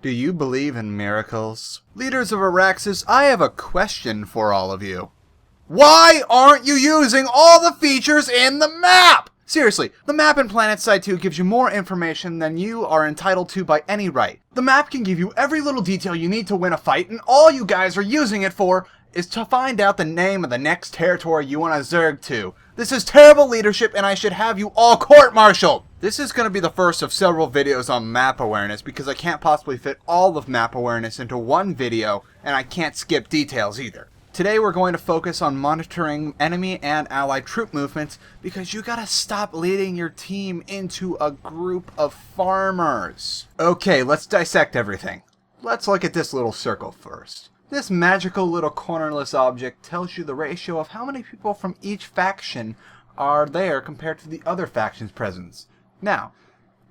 Do you believe in miracles? Leaders of Araxis, I have a question for all of you. Why aren't you using all the features in the map? Seriously, the map in Planetside 2 gives you more information than you are entitled to by any right. The map can give you every little detail you need to win a fight, and all you guys are using it for is to find out the name of the next territory you want to zerg to. This is terrible leadership, and I should have you all court-martialed! This is going to be the first of several videos on map awareness because I can't possibly fit all of map awareness into one video, and I can't skip details either. Today we're going to focus on monitoring enemy and ally troop movements because you gotta stop leading your team into a group of farmers. Okay, let's dissect everything. Let's look at this little circle first. This magical little cornerless object tells you the ratio of how many people from each faction are there compared to the other faction's presence. Now,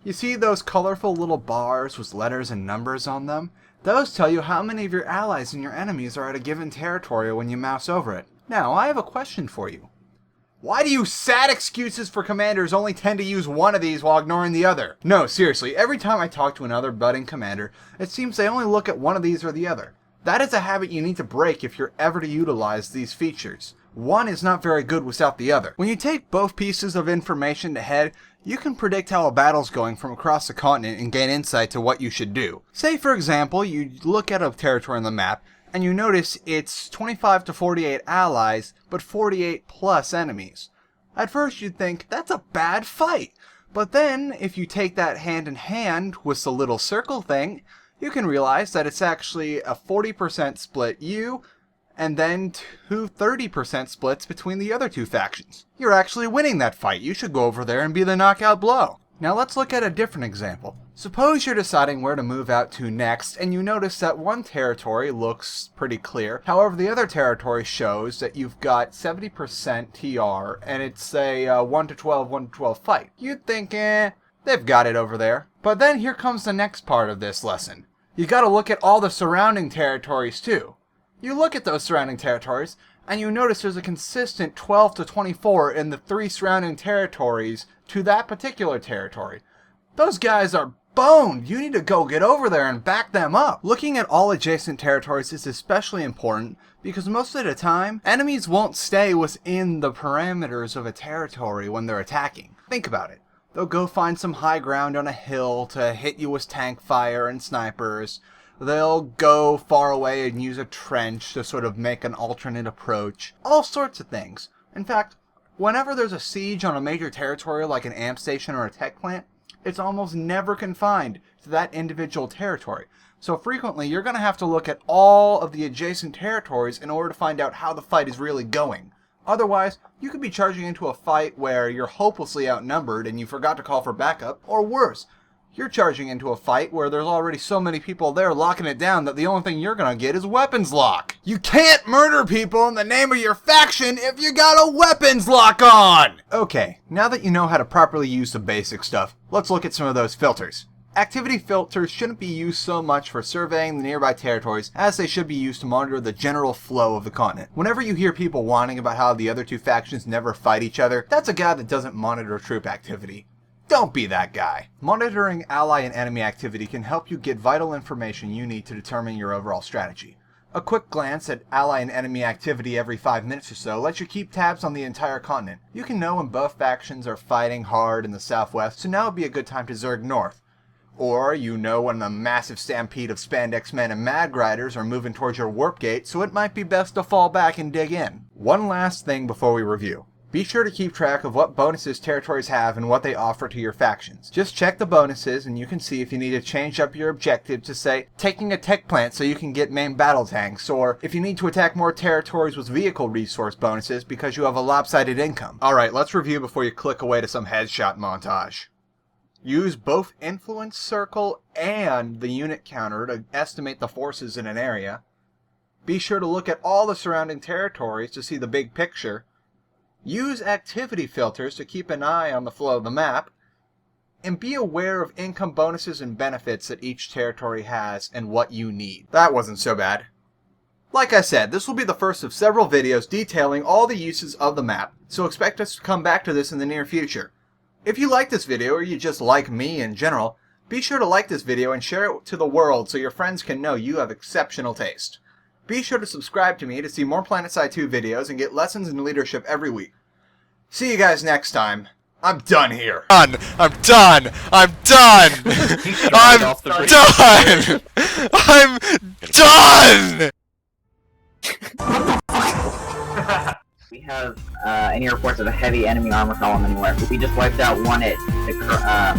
you see those colorful little bars with letters and numbers on them? Those tell you how many of your allies and your enemies are at a given territory when you mouse over it. Now, I have a question for you. Why do you sad excuses for commanders only tend to use one of these while ignoring the other? No, seriously, every time I talk to another budding commander, it seems they only look at one of these or the other. That is a habit you need to break if you're ever to utilize these features. One is not very good without the other. When you take both pieces of information to head, you can predict how a battle's going from across the continent and gain insight to what you should do. Say, for example, you look at a territory on the map, and you notice it's 25 to 48 allies, but 48 plus enemies. At first you'd think, that's a bad fight. But then, if you take that hand in hand with the little circle thing, you can realize that it's actually a 40% split you, and then two 30% splits between the other two factions. You're actually winning that fight. You should go over there and be the knockout blow. Now let's look at a different example. Suppose you're deciding where to move out to next, and you notice that one territory looks pretty clear. However, the other territory shows that you've got 70% TR, and it's a 1 to 12 fight. You'd think, they've got it over there. But then here comes the next part of this lesson. You gotta look at all the surrounding territories too. You look at those surrounding territories, and you notice there's a consistent 12 to 24 in the 3 surrounding territories to that particular territory. Those guys are boned. You need to go get over there and back them up. Looking at all adjacent territories is especially important because most of the time, enemies won't stay within the parameters of a territory when they're attacking. Think about it. They'll go find some high ground on a hill to hit you with tank fire and snipers. They'll go far away and use a trench to sort of make an alternate approach. All sorts of things. In fact, whenever there's a siege on a major territory like an amp station or a tech plant, it's almost never confined to that individual territory. So frequently, you're going to have to look at all of the adjacent territories in order to find out how the fight is really going. Otherwise, you could be charging into a fight where you're hopelessly outnumbered and you forgot to call for backup, or worse, you're charging into a fight where there's already so many people there locking it down that the only thing you're gonna get is weapons lock. You can't murder people in the name of your faction if you got a weapons lock on! Okay, now that you know how to properly use the basic stuff, let's look at some of those filters. Activity filters shouldn't be used so much for surveying the nearby territories as they should be used to monitor the general flow of the continent. Whenever you hear people whining about how the other two factions never fight each other, that's a guy that doesn't monitor troop activity. Don't be that guy. Monitoring ally and enemy activity can help you get vital information you need to determine your overall strategy. A quick glance at ally and enemy activity every 5 minutes or so lets you keep tabs on the entire continent. You can know when both factions are fighting hard in the southwest, so now would be a good time to zerg north. Or you know when a massive stampede of spandex men and mag riders are moving towards your warp gate, so it might be best to fall back and dig in. One last thing before we review. Be sure to keep track of what bonuses territories have and what they offer to your factions. Just check the bonuses and you can see if you need to change up your objective to say, taking a tech plant so you can get main battle tanks, or if you need to attack more territories with vehicle resource bonuses because you have a lopsided income. Alright, let's review before you click away to some headshot montage. Use both influence circle and the unit counter to estimate the forces in an area. Be sure to look at all the surrounding territories to see the big picture. Use activity filters to keep an eye on the flow of the map, and be aware of income bonuses and benefits that each territory has and what you need. That wasn't so bad. Like I said, this will be the first of several videos detailing all the uses of the map, so expect us to come back to this in the near future. If you like this video, or you just like me in general, Be sure to like this video and share it to the world so your friends can know you have exceptional taste. Be sure to subscribe to me to see more Planetside 2 videos and get lessons in leadership every week. See you guys next time. I'm done here. I'm done! I'm done! I'm done! I'm done! We have any reports of a heavy enemy armor column anywhere. We just wiped out one at Crown.